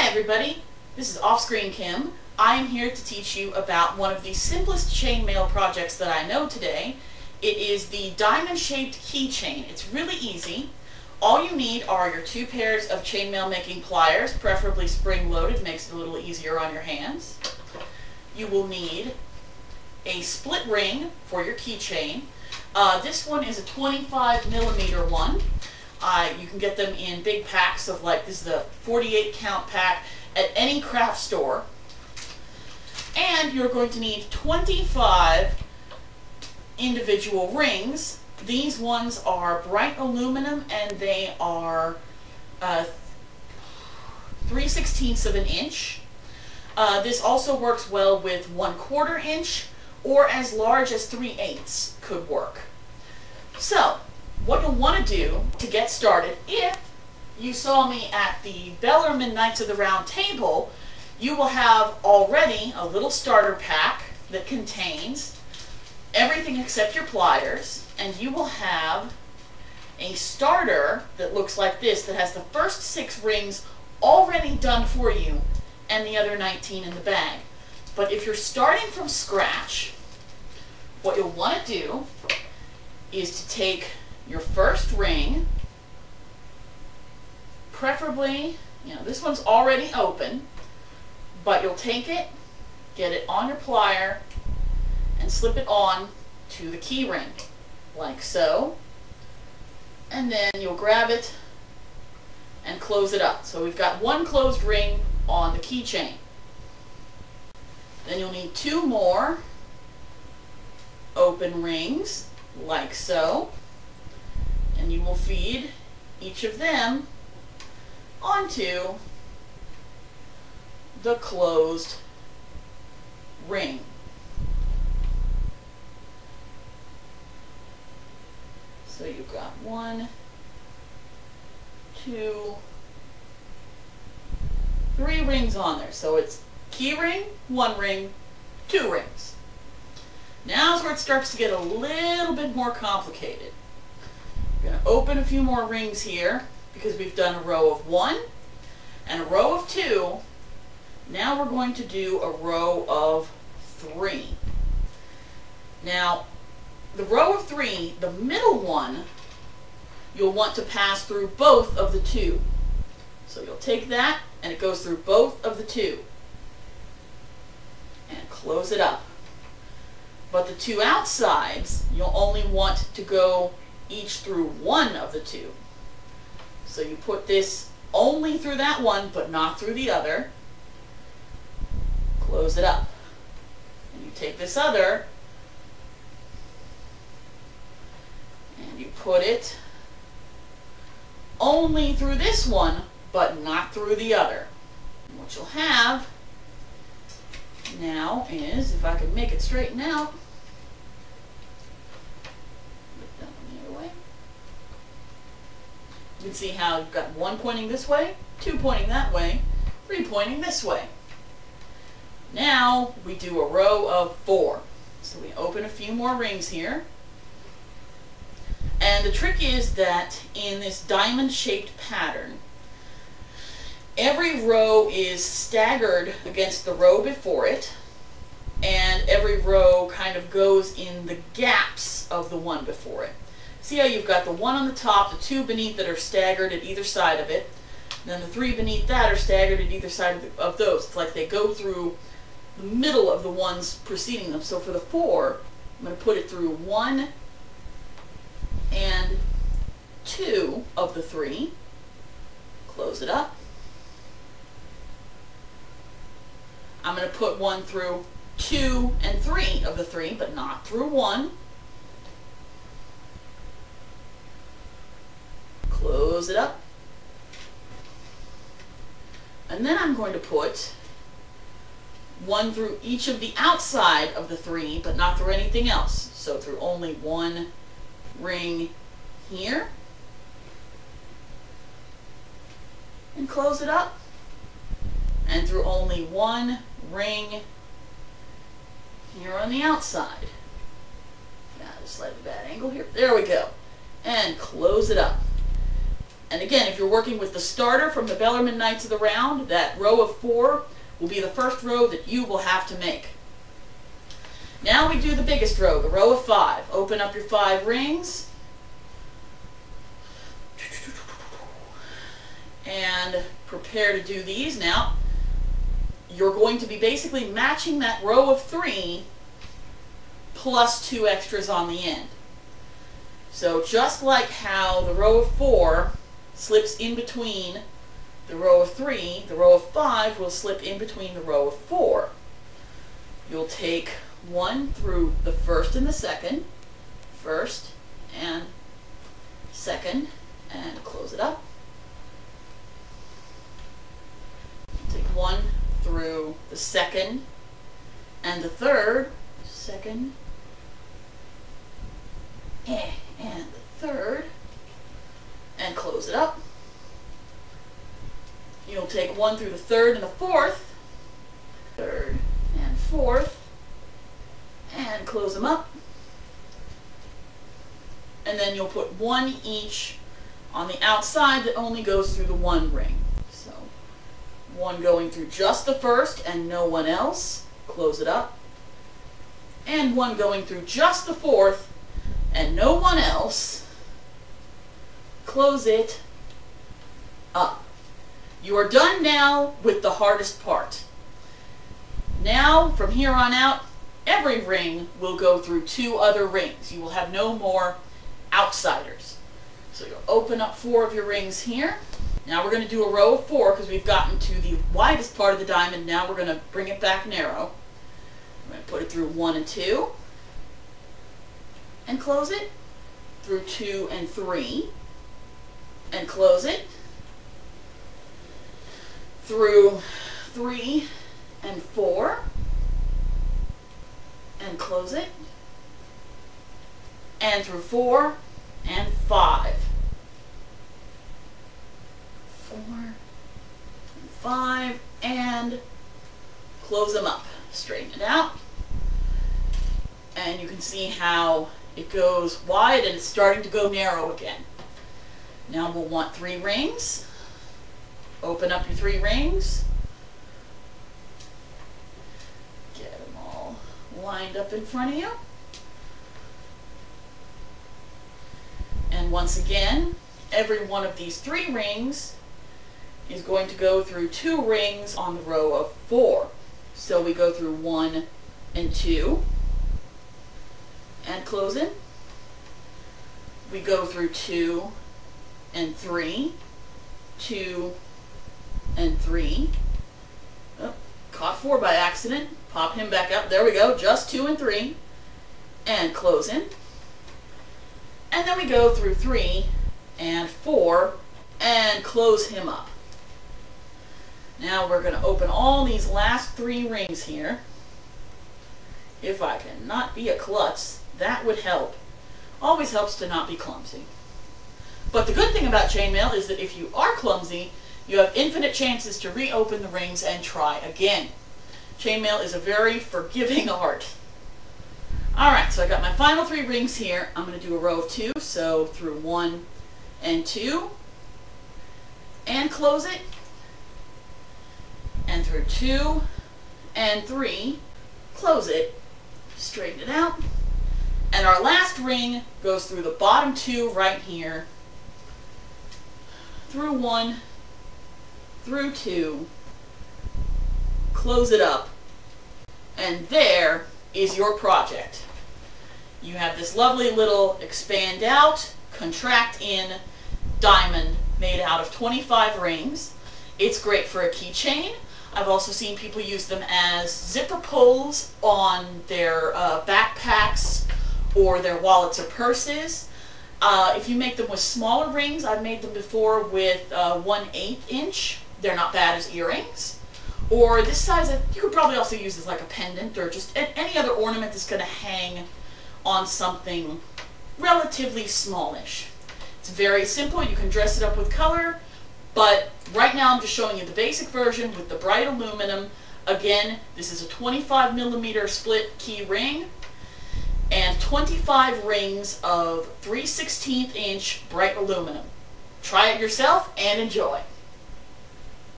Hi everybody, this is Offscreen Kim. I am here to teach you about one of the simplest chainmail projects that I know today. It is the diamond-shaped keychain. It's really easy. All you need are your two pairs of chainmail making pliers, preferably spring-loaded, makes it a little easier on your hands. You will need a split ring for your keychain. This one is a 25mm one. You can get them in big packs of, like, this is a 48 count pack at any craft store. And you're going to need 25 individual rings. These ones are bright aluminum and they are 3/16 of an inch. This also works well with 1/4 inch or as large as 3/8 could work. So, what you'll want to do to get started, if you saw me at the Bellarmine Knights of the Round Table, you will have already a little starter pack that contains everything except your pliers, and you will have a starter that looks like this, that has the first 6 rings already done for you and the other 19 in the bag. But if you're starting from scratch, what you'll want to do is to take your first ring, preferably, this one's already open, but you'll take it, get it on your plier, and slip it on to the key ring, like so, and then you'll grab it and close it up. So we've got one closed ring on the keychain. Then you'll need 2 more open rings, like so, and you will feed each of them onto the closed ring. So you've got 1, 2, 3 rings on there. So it's key ring, 1 ring, 2 rings. Now's where it starts to get a little bit more complicated. We're going to open a few more rings here because we've done a row of 1 and a row of 2. Now we're going to do a row of 3. Now, the row of 3, the middle one, you'll want to pass through both of the 2. So you'll take that and it goes through both of the 2. And close it up. But the 2 outsides, you'll only want to go each through 1 of the 2. So you put this only through that one, but not through the other. Close it up. And you take this other, and you put it only through this one, but not through the other. And what you'll have now is, if I can make it straighten out, you can see how you've got 1 pointing this way, 2 pointing that way, 3 pointing this way. Now we do a row of 4. So we open a few more rings here. And the trick is that in this diamond-shaped pattern, every row is staggered against the row before it, and every row kind of goes in the gaps of the one before it. See how you've got the 1 on the top, the 2 beneath that are staggered at either side of it, and then the 3 beneath that are staggered at either side of those. It's like they go through the middle of the ones preceding them. So for the 4, I'm going to put it through 1 and 2 of the 3. Close it up. I'm going to put 1 through 2 and 3 of the 3, but not through 1. Close it up. And then I'm going to put 1 through each of the outside of the 3, but not through anything else. So through only 1 ring here. And close it up. And through only 1 ring here on the outside. Got a slightly bad angle here. There we go. And close it up. And again, if you're working with the starter from the Bellarmine Knights of the Round, that row of 4 will be the first row that you will have to make. Now we do the biggest row, the row of 5. Open up your 5 rings. And prepare to do these. Now, you're going to be basically matching that row of 3 plus 2 extras on the end. So just like how the row of 4 slips in between the row of 3, the row of 5 will slip in between the row of 4. You'll take 1 through the first and the second, first and second, and close it up. Take 1 through the second and the third, second and the third, and close it up. You'll take 1 through the third and the fourth, third and fourth, and close them up. And then you'll put 1 each on the outside that only goes through the 1 ring. So 1 going through just the first and no one else, close it up. And 1 going through just the fourth and no one else, close it up. You are done now with the hardest part. Now, from here on out, every ring will go through 2 other rings. You will have no more outsiders. So you'll open up 4 of your rings here. Now we're going to do a row of 4 because we've gotten to the widest part of the diamond. Now we're going to bring it back narrow. I'm going to put it through 1 and 2. And close it. Through 2 and 3. And close it. Through 3 and 4. And close it. And through 4 and 5. 4 and 5, and close them up. Straighten it out. And you can see how it goes wide and it's starting to go narrow again. Now we'll want 3 rings. Open up your 3 rings. Get them all lined up in front of you. And once again, every one of these 3 rings is going to go through 2 rings on the row of 4. So we go through 1 and 2 and close it. We go through 2 and 3, 2 and 3. Oh, caught 4 by accident. Pop him back up. There we go. Just 2 and 3 and close in. And then we go through 3 and 4 and close him up. Now we're going to open all these last 3 rings here. If I can not be a klutz, that would help. Always helps to not be clumsy. But the good thing about chainmail is that if you are clumsy, you have infinite chances to reopen the rings and try again. Chainmail is a very forgiving art. Alright, so I got my final 3 rings here. I'm going to do a row of 2, so through 1 and 2, and close it, and through 2 and 3, close it, straighten it out, and our last ring goes through the bottom 2 right here, through 1, through 2, close it up, and there is your project. You have this lovely little expand out, contract in diamond made out of 25 rings. It's great for a keychain. I've also seen people use them as zipper pulls on their backpacks or their wallets or purses. If you make them with smaller rings, I've made them before with 1/8 inch. They're not bad as earrings. Or this size, you could probably also use as like a pendant or just any other ornament that's going to hang on something relatively smallish. It's very simple. You can dress it up with color, but right now I'm just showing you the basic version with the bright aluminum. Again, this is a 25mm split key ring and 25 rings of 3/16 inch bright aluminum. Try it yourself and enjoy.